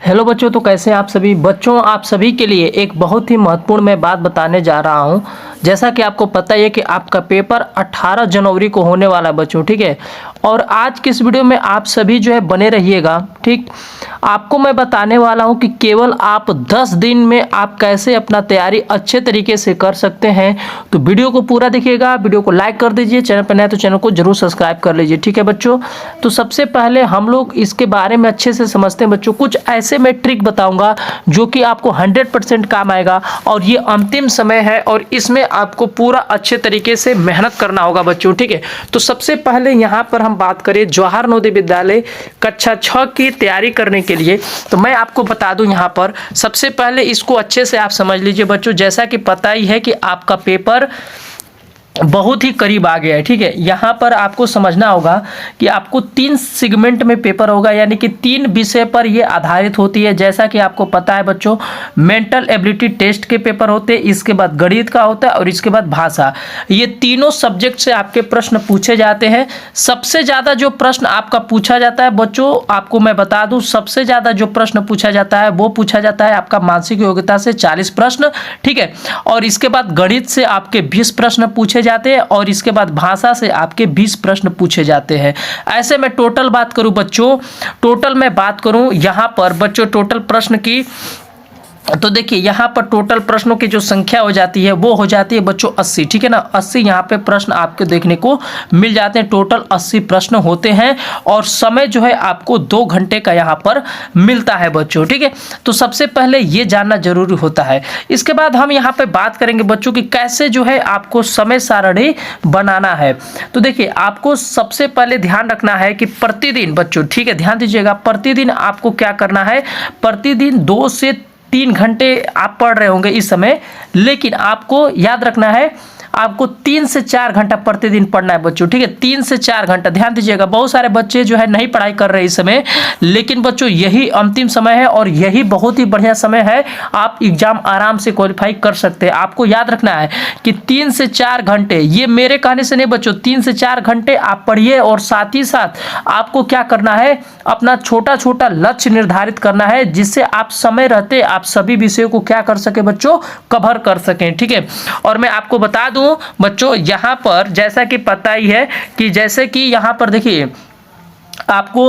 Hello बच्चों, तो कैसे हैं आप सभी बच्चों। आप सभी के लिए एक बहुत ही महत्वपूर्ण मैं बात बताने जा रहा हूं। जैसा कि आपको पता ही है कि आपका पेपर 18 जनवरी को होने वाला है बच्चों, ठीक है। और आज के इस वीडियो में आप सभी जो है बने रहिएगा, ठीक। आपको मैं बताने वाला हूं कि केवल आप 10 दिन में आप कैसे अपना तैयारी अच्छे तरीके से कर सकते हैं। तो वीडियो को पूरा देखिएगा, वीडियो को लाइक कर दीजिए, चैनल पर नया तो चैनल को जरूर सब्सक्राइब कर लीजिए, ठीक है बच्चों। तो सबसे पहले हम लोग इसके बारे में अच्छे से समझते हैं बच्चों। कुछ ऐसे मैं ट्रिक बताऊंगा जो कि आपको 100% काम आएगा, और ये अंतिम समय है और इसमें आपको पूरा अच्छे तरीके से मेहनत करना होगा बच्चों, ठीक है। तो सबसे पहले यहाँ पर हम बात करें जवाहर नवोदय विद्यालय कक्षा 6 की तैयारी करने के लिए, तो मैं आपको बता दूं यहाँ पर सबसे पहले इसको अच्छे से आप समझ लीजिए बच्चों। जैसा कि पता ही है कि आपका पेपर बहुत ही करीब आ गया है, ठीक है। यहाँ पर आपको समझना होगा कि आपको 3 सेगमेंट में पेपर होगा, यानी कि 3 विषय पर ये आधारित होती है। जैसा कि आपको पता है बच्चों, मेंटल एबिलिटी टेस्ट के पेपर होते हैं, इसके बाद गणित का होता है और इसके बाद भाषा। ये तीनों सब्जेक्ट से आपके प्रश्न पूछे जाते हैं। सबसे ज़्यादा जो प्रश्न आपका पूछा जाता है बच्चों, आपको मैं बता दूं, सबसे ज़्यादा जो प्रश्न पूछा जाता है वो पूछा जाता है आपका मानसिक योग्यता से 40 प्रश्न, ठीक है। और इसके बाद गणित से आपके 20 प्रश्न पूछे जाते हैं और इसके बाद भाषा से आपके 20 प्रश्न पूछे जाते हैं। ऐसे में टोटल बात करूं बच्चों, टोटल मैं बात करूं यहां पर बच्चों टोटल प्रश्न की, तो देखिए यहाँ पर टोटल प्रश्नों की जो संख्या हो जाती है वो हो जाती है बच्चों 80, ठीक है ना। 80 यहाँ पे प्रश्न आपके देखने को मिल जाते हैं। टोटल 80 प्रश्न होते हैं और समय जो है आपको 2 घंटे का यहाँ पर मिलता है बच्चों, ठीक है। तो सबसे पहले ये जानना जरूरी होता है। इसके बाद हम यहाँ पे बात करेंगे बच्चों कि कैसे जो है आपको समय सारणी बनाना है। तो देखिए आपको सबसे पहले ध्यान रखना है कि प्रतिदिन बच्चों, ठीक है, ध्यान दीजिएगा, प्रतिदिन आपको क्या करना है, प्रतिदिन 2 से 3 घंटे आप पढ़ रहे होंगे इस समय, लेकिन आपको याद रखना है आपको 3 से 4 घंटा प्रतिदिन पढ़ना है बच्चों, ठीक है। 3 से 4 घंटा ध्यान दीजिएगा। बहुत सारे बच्चे जो है नहीं पढ़ाई कर रहे इस समय, लेकिन बच्चों यही अंतिम समय है और यही बहुत ही बढ़िया समय है। आप एग्जाम आराम से क्वालिफाई कर सकते हैं। आपको याद रखना है कि 3 से 4 घंटे, ये मेरे कहने से नहीं बच्चों, 3 से 4 घंटे आप पढ़िए और साथ ही साथ आपको क्या करना है, अपना छोटा छोटा लक्ष्य निर्धारित करना है, जिससे आप समय रहते आप सभी विषयों को क्या कर सके बच्चों, कवर कर सकें, ठीक है। और मैं आपको बता दूं बच्चों यहाँ पर जैसा कि पता ही है कि जैसे कि यहाँ पर देखिए आपको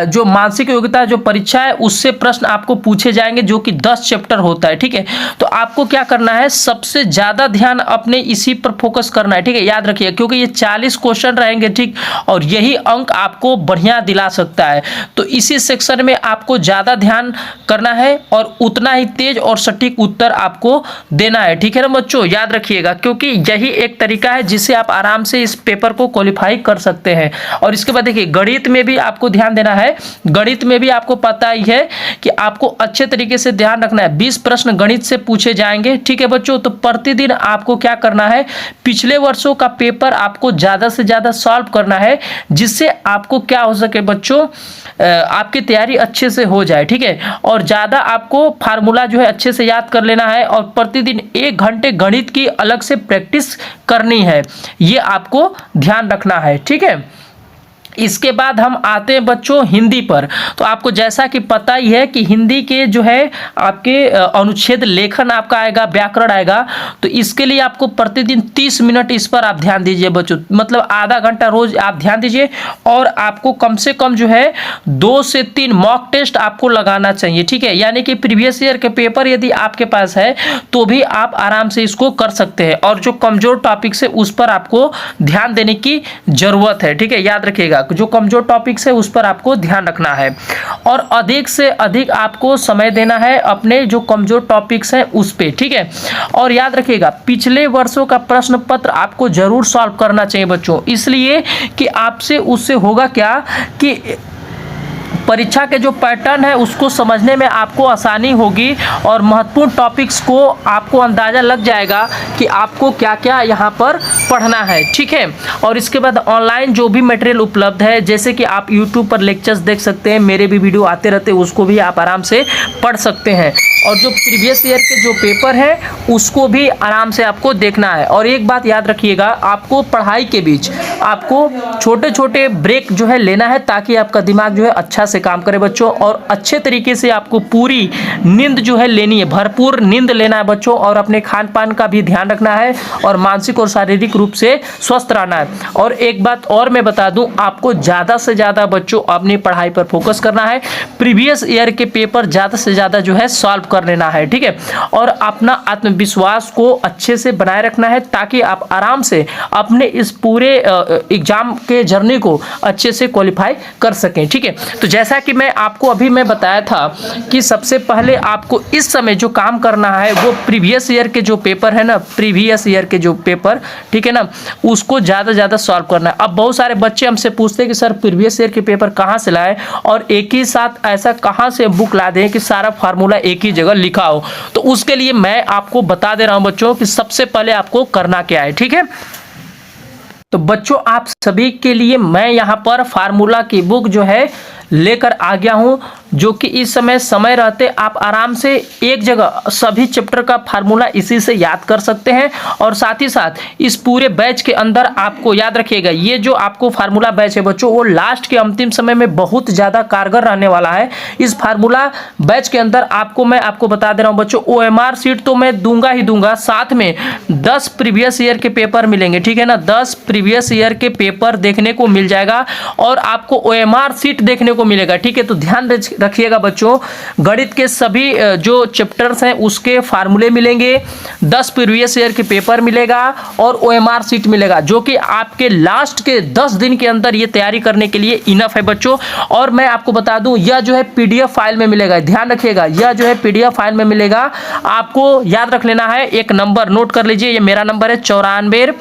जो मानसिक योग्यता जो परीक्षा है उससे प्रश्न आपको पूछे जाएंगे, जो कि 10 चैप्टर होता है, ठीक है। तो आपको क्या करना है, सबसे ज्यादा ध्यान अपने इसी पर फोकस करना है, ठीक है। याद रखिए क्योंकि ये 40 क्वेश्चन रहेंगे, ठीक, और यही अंक आपको बढ़िया दिला सकता है। तो इसी सेक्शन में आपको ज्यादा ध्यान करना है और उतना ही तेज और सटीक उत्तर आपको देना है, ठीक है ना बच्चों। याद रखिएगा क्योंकि यही एक तरीका है जिससे आप आराम से इस पेपर को क्वालिफाई कर सकते हैं। और इसके बाद देखिए गणित में भी आपको ध्यान देना है। गणित में भी आपको पता ही है कि आपको अच्छे तरीके से ध्यान रखना है। 20 प्रश्न गणित से पूछे जाएंगे, ठीक है बच्चों। तो प्रतिदिन आपको क्या करना है, पिछले वर्षों का पेपर आपको ज्यादा से ज्यादा सॉल्व करना है, जिससे आपको क्या हो सके बच्चों, आपकी तैयारी अच्छे से हो जाए, ठीक है। और ज्यादा आपको फार्मूला जो है अच्छे से याद कर लेना है और प्रतिदिन 1 घंटे गणित की अलग से प्रैक्टिस करनी है, ये आपको ध्यान रखना है, ठीक है। इसके बाद हम आते हैं बच्चों हिंदी पर। तो आपको जैसा कि पता ही है कि हिंदी के जो है आपके अनुच्छेद लेखन आपका आएगा, व्याकरण आएगा। तो इसके लिए आपको प्रतिदिन 30 मिनट इस पर आप ध्यान दीजिए बच्चों, मतलब आधा घंटा रोज आप ध्यान दीजिए। और आपको कम से कम जो है 2 से 3 मॉक टेस्ट आपको लगाना चाहिए, ठीक है। यानी कि प्रीवियस ईयर के पेपर यदि आपके पास है तो भी आप आराम से इसको कर सकते हैं। और जो कमजोर टॉपिक है उस पर आपको ध्यान देने की जरूरत है, ठीक है। याद रखिएगा जो कमजोर टॉपिक्स है उस पर आपको ध्यान रखना है और अधिक से अधिक आपको समय देना है अपने जो कमजोर टॉपिक्स हैं उस पे, ठीक है। और याद रखिएगा पिछले वर्षों का प्रश्न पत्र आपको जरूर सॉल्व करना चाहिए बच्चों, इसलिए कि आपसे उससे होगा क्या कि परीक्षा के जो पैटर्न है उसको समझने में आपको आसानी होगी और महत्वपूर्ण टॉपिक्स को आपको अंदाजा लग जाएगा कि आपको क्या क्या यहाँ पर पढ़ना है, ठीक है। और इसके बाद ऑनलाइन जो भी मटेरियल उपलब्ध है, जैसे कि आप यूट्यूब पर लेक्चर्स देख सकते हैं, मेरे भी वीडियो आते रहते हैं, उसको भी आप आराम से पढ़ सकते हैं। और जो प्रीवियस ईयर के जो पेपर है उसको भी आराम से आपको देखना है। और एक बात याद रखिएगा, आपको पढ़ाई के बीच आपको छोटे छोटे ब्रेक जो है लेना है, ताकि आपका दिमाग जो है अच्छा से काम करे बच्चों। और अच्छे तरीके से आपको पूरी नींद जो है लेनी है, भरपूर नींद लेना है बच्चों, और अपने खान पान का भी ध्यान रखना है और मानसिक और शारीरिक रूप से स्वस्थ रहना है। और एक बात और मैं बता दूं, आपको ज़्यादा से ज़्यादा बच्चों अपनी पढ़ाई पर फोकस करना है, प्रीवियस ईयर के पेपर ज़्यादा से ज़्यादा जो है सॉल्व कर लेना है, ठीक है। और अपना आत्मविश्वास को अच्छे से बनाए रखना है ताकि आप आराम से अपने इस पूरे एग्जाम के जर्नी को अच्छे से क्वालिफाई कर सकें, ठीक है। तो जैसा कि मैं आपको अभी मैं बताया था कि सबसे पहले आपको इस समय जो काम करना है वो प्रीवियस ईयर के जो पेपर है ना, प्रीवियस ईयर के जो पेपर, ठीक है ना, उसको ज़्यादा ज़्यादा सॉल्व करना है। अब बहुत सारे बच्चे हमसे पूछते हैं कि सर प्रीवियस ईयर के पेपर कहाँ से लाए और एक ही साथ ऐसा कहाँ से बुक ला दें कि सारा फार्मूला एक ही जगह लिखा हो। तो उसके लिए मैं आपको बता दे रहा हूँ बच्चों कि सबसे पहले आपको करना क्या है, ठीक है। तो बच्चों आप सभी के लिए मैं यहाँ पर फार्मूला की बुक जो है लेकर आ गया हूँ, जो कि इस समय रहते आप आराम से एक जगह सभी चैप्टर का फार्मूला इसी से याद कर सकते हैं। और साथ ही साथ इस पूरे बैच के अंदर आपको याद रखिएगा, ये जो आपको फार्मूला बैच है बच्चों, वो लास्ट के अंतिम समय में बहुत ज़्यादा कारगर रहने वाला है। इस फार्मूला बैच के अंदर मैं आपको बता दे रहा हूँ बच्चों, OMR सीट तो मैं दूंगा ही दूंगा, साथ में 10 प्रीवियस ईयर के पेपर मिलेंगे, ठीक है ना। 10 प्रीवियस ईयर के पेपर देखने को मिल जाएगा और आपको OMR सीट देखने को मिलेगा, ठीक है। तो ध्यान रखिएगा बच्चों, गणित के सभी जो चैप्टर्स हैं उसके फार्मूले मिलेंगे, 10 प्रीवियस ईयर के पेपर मिलेगा और OMR सीट मिलेगा, जो कि आपके लास्ट के 10 दिन के अंदर ये तैयारी करने के लिए इनफ है बच्चों। और मैं आपको बता दूं, यह जो है PDF फाइल में मिलेगा, ध्यान रखिएगा, यह जो है PDF फाइल में मिलेगा। आपको याद रख लेना है, एक नंबर नोट कर लीजिए, ये मेरा नंबर है 94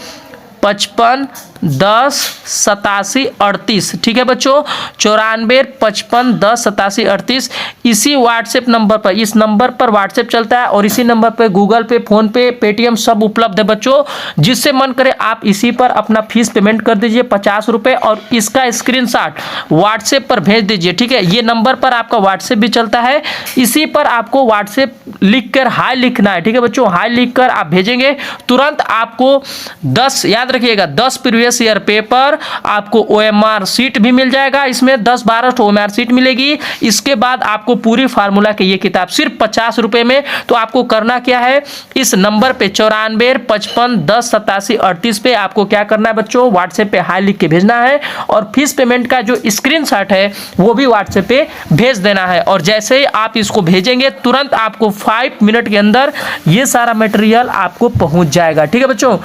55 10 87 38, ठीक है बच्चों, 94 55 10 87 38। इसी व्हाट्सएप नंबर पर, इस नंबर पर व्हाट्सएप चलता है और इसी नंबर पर गूगल पे, फोन पे, पेटीएम सब उपलब्ध है बच्चों। जिससे मन करे आप इसी पर अपना फीस पेमेंट कर दीजिए 50 रुपये और इसका स्क्रीनशॉट व्हाट्सएप पर भेज दीजिए, ठीक है। ये नंबर पर आपका व्हाट्सएप भी चलता है, इसी पर आपको व्हाट्सएप लिख कर हाई लिखना है, ठीक है बच्चों। हाई लिख कर आप भेजेंगे, तुरंत आपको 10, याद रखिएगा, 10 प्रीवियस ईयर पेपर, आपको OMR सीट भी मिल जाएगा, इसमें 10-12 OMR सीट मिलेगी। इसके बाद आपको पूरी फार्मूला की ये किताब सिर्फ 50 रुपए में। तो आपको करना क्या है, इस नंबर पे 94 55 10 87 38 पे आपको क्या करना है बच्चों, व्हाट्सएप पे हाई लिख के भेजना है और फीस पेमेंट का जो स्क्रीनशॉट है वो भी व्हाट्सएप पे भेज देना है। और जैसे ही आप इसको भेजेंगे, तुरंत आपको 5 मिनट के अंदर ये सारा मटेरियल आपको पहुंच जाएगा, ठीक है बच्चों।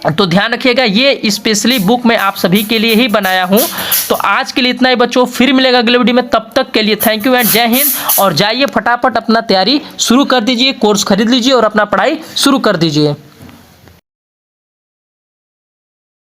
तो ध्यान रखिएगा, ये स्पेशली बुक मैं आप सभी के लिए ही बनाया हूं। तो आज के लिए इतना ही बच्चों, फिर मिलेगा अगले वीडियो में, तब तक के लिए थैंक यू एंड जय हिंद। और जाइए फटाफट अपना तैयारी शुरू कर दीजिए, कोर्स खरीद लीजिए और अपना पढ़ाई शुरू कर दीजिए।